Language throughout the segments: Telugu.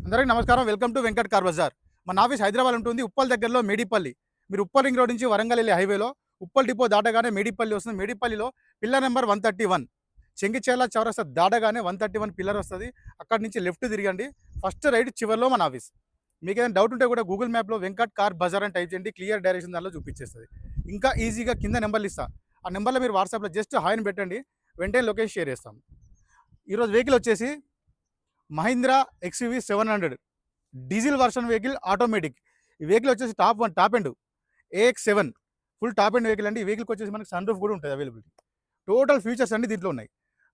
అందరికీ నమస్కారం. Welcome to Venkat car Bazaar. మన ఆఫీస్ హైదరాబాద్ ఉంటుంది. ఉప్పల్ దగ్గరలో మేడిపల్లి. మీరు ఉప్పల్ రింగ్ రోడ్ నుంచి వరంగల్ వెళ్ళే హైవేలో ఉప్పల్ డిపో దాటగానే మేడిపల్లి వస్తుంది. మేడిపల్లిలో పిల్లర్ నెంబర్ 131 చెంగిచెర్ల చౌరస్తా దాటగానే 131 పిల్లర్ వస్తుంది. అక్కడి నుంచి లెఫ్ట్ తిరగండి. ఫస్ట్ రైట్ చివరిలో మన ఆఫీస్. మీకు ఏదైనా డౌట్ ఉంటే కూడా గూగుల్ మ్యాప్లో వెంకట్ కార్ బజార్ అని టైప్ చేయండి. క్లియర్ డైరెక్షన్ దానిలో చూపించేస్తుంది. ఇంకా ఈజీగా కింద నెంబర్లు ఇస్తా. ఆ నెంబర్లో మీరు వాట్సాప్లో జస్ట్ హాయ్ అని పెట్టండి. వెంటనే లొకేషన్ షేర్ చేస్తాం. ఈరోజు వెహికల్ వచ్చేసి Mahindra XUV 700 diesel version vehicle automatic. ఈ వెహికల్ వచ్చేసి top end AX7 full top end vehicle అండి. ఈ వెహికల్కి వచ్చేసి మనకి సన్ రూఫ్ కూడా ఉంటుంది అవైలబిలిటీ. టోటల్ ఫీచర్స్ అన్ని దీంట్లో ఉన్నాయి.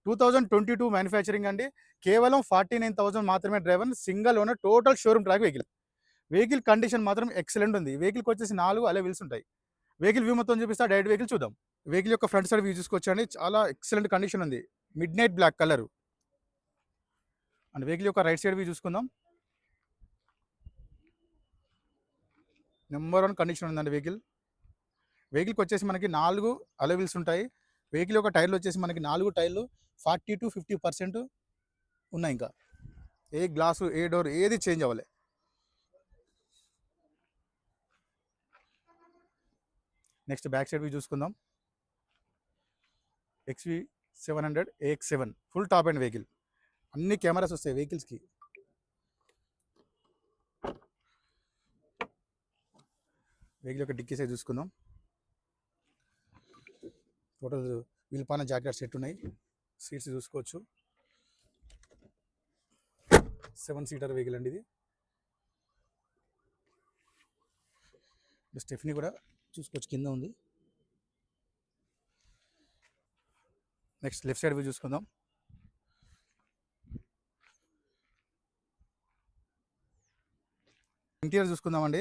2022 మ్యానుఫ్యాక్చరింగ్ అండి. కేవలం 49,000 మాత్రమే driver. Single owner, total showroom track vehicle. Vehicle condition మాత్రం ఎక్సలెంట్ ఉంది. వెహికల్కి వచ్చేసి 4 అలే వీల్స్ ఉంటాయి. వెహికల్ వ్యూ మొత్తం చూపిస్తా. డైరెక్ట్ వెహికల్ చూద్దాం. వెహికల్ యొక్క ఫ్రంట్ సైడ్ వ్యూ చూసుకోవచ్చండి. చాలా ఎక్సలెంట్ కండిషన్ ఉంది. Midnight black colour. And vehicle యొక్క రైట్ సైడ్ వ్యూ చూసుకుందాం. నెంబర్ 1 కండిషన్ ఉందండి వెహికల్. వెహికల్కి వచ్చేసి మనకి 4 అలే వీల్స్ ఉంటాయి. వెహికల్ యొక్క టైర్లు వచ్చేసి మనకి 4 టైర్లు 40 to 50% ఉన్నాయి. ఇంకా ఏ గ్లాసు ఏ డోర్ ఏది చేంజ్ అవ్వలే. నెక్స్ట్ బ్యాక్ సైడ్ వ్యూ చూసుకుందాం. XV 700 AX7 full top and vehicle. అన్ని కెమెరాస్ వస్తాయి వెహికల్స్కి. వెహికల్ యొక్క డిక్కీ సైజ్ చూసుకుందాం. టోటల్ వీల్ పాన జాకెట్ సెట్ ఉన్నాయి. సీట్స్ చూసుకోవచ్చు. 7 సీటర్ వెహికల్ అండి ఇది. స్టెఫ్నీ కూడా చూసుకోవచ్చు, కింద ఉంది. నెక్స్ట్ లెఫ్ట్ సైడ్ వ్యూ చూసుకుందాం. ఇంటీరియర్ చూసుకుందామండి.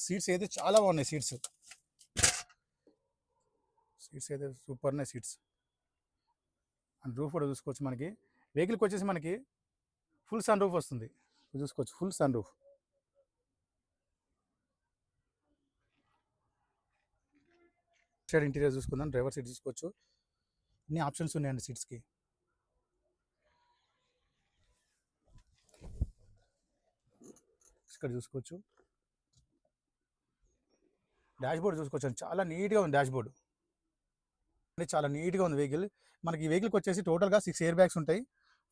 సీట్స్ అయితే చాలా బాగున్నాయి. సీట్స్ అయితే సూపర్ ఉన్నాయి సీట్స్. అండ్ రూఫ్ కూడా చూసుకోవచ్చు. మనకి వెహికల్కి వచ్చేసి మనకి ఫుల్ సన్ రూఫ్ వస్తుంది. చూసుకోవచ్చు, full sunroof. Side interior చూసుకుందాం. డ్రైవర్ సీట్ చూసుకోవచ్చు. అన్ని ఆప్షన్స్ ఉన్నాయండి సీట్స్కి. ఇక్కడ చూసుకోవచ్చు. డాష్ బోర్డ్ చూసుకోవచ్చు. చాలా నీట్గా ఉంది డాష్ బోర్డ్. చాలా నీట్గా ఉంది వెహికల్. మనకి ఈ వెహికల్కి వచ్చేసి టోటల్గా 6 ఎయిర్ బ్యాగ్స్ ఉంటాయి.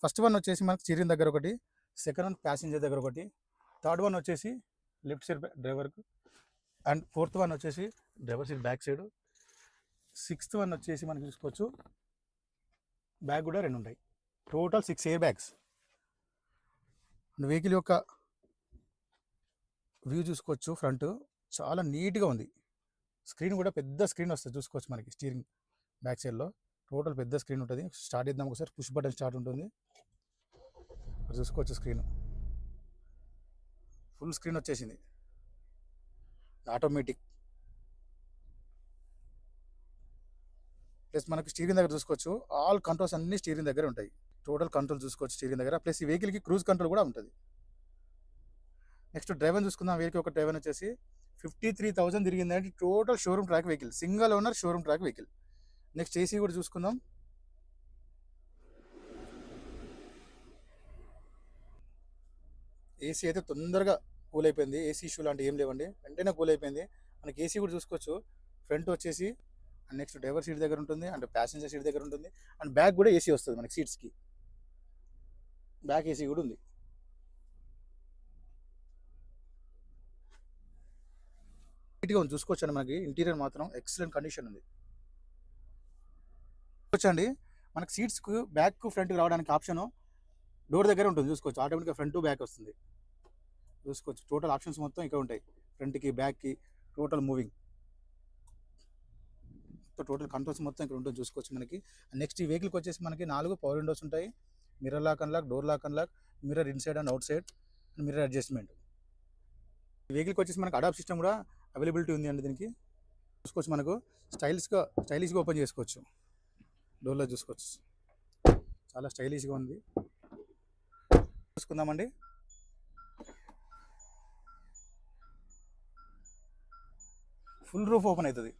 ఫస్ట్ వన్ వచ్చేసి మనకి స్టీరింగ్ దగ్గర ఒకటి, సెకండ్ వన్ ప్యాసింజర్ దగ్గర ఒకటి, థర్డ్ వన్ వచ్చేసి లెఫ్ట్ సైడ్ డ్రైవర్కు, అండ్ ఫోర్త్ వన్ వచ్చేసి driver seat back side, sixth one వచ్చేసి మనకి చూసుకోవచ్చు బ్యాగ్ కూడా 2 ఉంటాయి. Total 6 air bags. And vehicle యొక్క వ్యూ చూసుకోవచ్చు. ఫ్రంట్ చాలా నీట్గా ఉంది. స్క్రీన్ కూడా పెద్ద స్క్రీన్ వస్తుంది చూసుకోవచ్చు. మనకి స్టీరింగ్ బ్యాక్ సైడ్లో టోటల్ పెద్ద స్క్రీన్ ఉంటుంది. స్టార్ట్ చేద్దాం ఒకసారి. పుష్ బటన్ స్టార్ట్ ఉంటుంది. చూసుకోవచ్చు. స్క్రీన్ ఫుల్ స్క్రీన్ వచ్చేసింది. ఆటోమేటిక్. ప్లస్ మనకి స్టీరింగ్ దగ్గర చూసుకోవచ్చు. ఆల్ కంట్రోల్స్ అన్ని స్టీరింగ్ దగ్గర ఉంటాయి. టోటల్ కంట్రోల్ చూసుకోవచ్చు స్టీరింగ్ దగ్గర. ప్లస్ ఈ వెహికల్కి క్రూజ్ కంట్రోల్ కూడా ఉంటుంది. నెక్స్ట్ డ్రైవర్ చూసుకుందాం. వెహికల్ ఒక డ్రైవర్ వచ్చేసి 53,000 తిరిగిందంటే total showroom track vehicle. Single owner showroom track vehicle. Next AC కూడా చూసుకుందాం. ఏసీ అయితే తొందరగా కూల్ అయిపోయింది. ఏసీ ఇష్యూ లాంటి ఏం లేవండి, వెంటనే కూల్ అయిపోయింది. మనకి ఏసీ కూడా చూసుకోవచ్చు. ఫ్రంట్ వచ్చేసి అండ్ నెక్స్ట్ డ్రైవర్ సీట్ దగ్గర ఉంటుంది, అండ్ ప్యాసింజర్ సీట్ దగ్గర ఉంటుంది, అండ్ బ్యాక్ కూడా ఏసీ వస్తుంది మనకి సీట్స్కి. బ్యాక్ ఏసీ కూడా ఉంది. నీట్గా ఉంది చూసుకోవచ్చండి. మనకి ఇంటీరియర్ మాత్రం ఎక్సలెంట్ కండిషన్ ఉంది. చూసుకోవచ్చండి. మనకి సీట్స్కు బ్యాక్ ఫ్రంట్కి రావడానికి ఆప్షన్ డోర్ దగ్గర ఉంటుంది చూసుకోవచ్చు. ఆటోమేటిక్గా ఫ్రంట్ టు బ్యాక్ వస్తుంది చూసుకోవచ్చు. టోటల్ ఆప్షన్స్ మొత్తం ఇక్కడ ఉంటాయి. ఫ్రంట్కి, బ్యాక్కి టోటల్ మూవింగ్. టోటల్ కంట్రోల్స్ మొత్తం ఇక్కడ ఉంటుంది చూసుకోవచ్చు మనకి. నెక్స్ట్ ఈ వెహికల్కి వచ్చేసి మనకి 4 పవర్ విండోస్ ఉంటాయి. Mirror lock unlock, door lock unlock, mirror inside and outside, and mirror adjustment. ఈ వెహికల్కి వచ్చేసి మనకి అడాప్ట్ సిస్టమ్ కూడా అవైలబిలిటీ ఉంది అండి. దీనికి చూసుకోవచ్చు. మనకు స్టైలిష్గా ఓపెన్ చేసుకోవచ్చు. డోర్లో చూసుకోవచ్చు. చాలా స్టైలిష్గా ఉంది. చూసుకుందామండి. ఫుల్ రూఫ్ ఓపెన్ అవుతుంది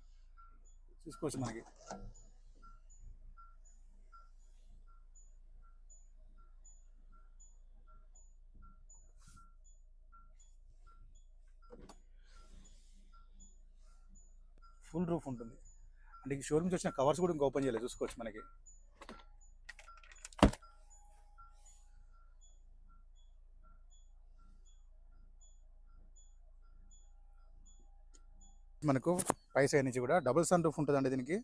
చూసుకోవచ్చు మనకి. ఫుల్ రూఫ్ ఉంటుంది. అంటే ఈ షోరూమ్స్ వచ్చిన కవర్స్ కూడా ఇంకా ఓపెన్ చేయలేదు, చూసుకోవచ్చు మనకి. మనకు పై సైడ్ నుంచి కూడా డబుల్ సన్ రూఫ్ ఉంటుందండి దీనికి.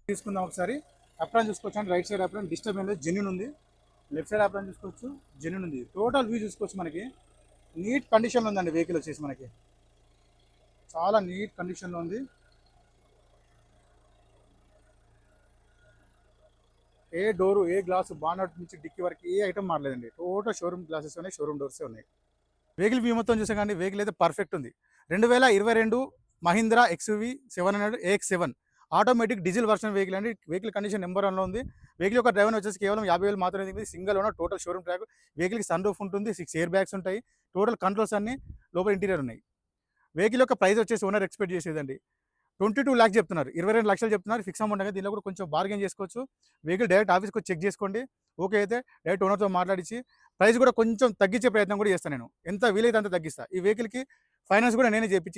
తీసుకుందాం ఒకసారి. అప్రాన్ చూసుకోవచ్చు అండి, రైట్ సైడ్ అప్రాన్ డిస్టర్బ్ అనేది జెన్యున్ ఉంది. లెఫ్ట్ సైడ్ అప్రాన్ చూసుకోవచ్చు, జెన్యున్ ఉంది. టోటల్ వ్యూ చూసుకోవచ్చు మనకి. నీట్ కండిషన్లో ఉందండి వెహికల్ వచ్చేసి మనకి, చాలా నీట్ కండిషన్లో ఉంది. ఏ డోరు ఏ గ్లాసు బానట్ నుంచి డిక్కీ వరకు ఏ ఐటమ్ మారలేదండి. టోటల్ షోరూమ్ గ్లాసెస్ ఉన్నాయి, షోరూమ్ డోర్సే ఉన్నాయి. వెహికల్ వ్యూ మొత్తం చూసా కానీ వెహికల్ అయితే పర్ఫెక్ట్ ఉంది. 2022 Mahindra XUV 700 AX7 automatic diesel version vehicle అండి. వెహికల్ కండిషన్ నెంబర్ 1లో ఉంది. వెహికల్ యొక్క డ్రైవర్ వచ్చేసి కేవలం 50,000 మాత్రమే దిగింది. Single owner, total showroom track. వెహికల్కి సన్ రూఫ్ ఉంటుంది, 6 ఎయిర్ బ్యాగ్స్ ఉంటాయి. టోటల్ కంట్రోల్స్ అన్ని లోపల ఇంటీరియర్ ఉన్నాయి. వెహికల్ యొక్క ప్రైస్ వచ్చేసి ఓనర్ ఎక్స్పెక్ట్ చేసేదండి 22 lakhs చెప్తున్నారు, 22 లక్షలు చెప్తున్నారు. ఫిక్స్ అమౌంట్ అనేది దీనిలో కూడా కొంచెం బార్గెన్ చేసుకోవచ్చు. వెహికల్ డైరెక్ట్ ఆఫీస్కి వచ్చి చెక్ చేసుకోండి. ఓకే అయితే డైరెక్ట్ ఓనర్తో మాట్లాడించి ప్రైస్ కూడా కొంచెం తగ్గించే ప్రయత్నం కూడా చేస్తాను నేను. ఎంత వీలైతే అంత తగ్గిస్తా. ఈ వెహికల్కి ఫైనాన్స్ కూడా నేనే చేపించి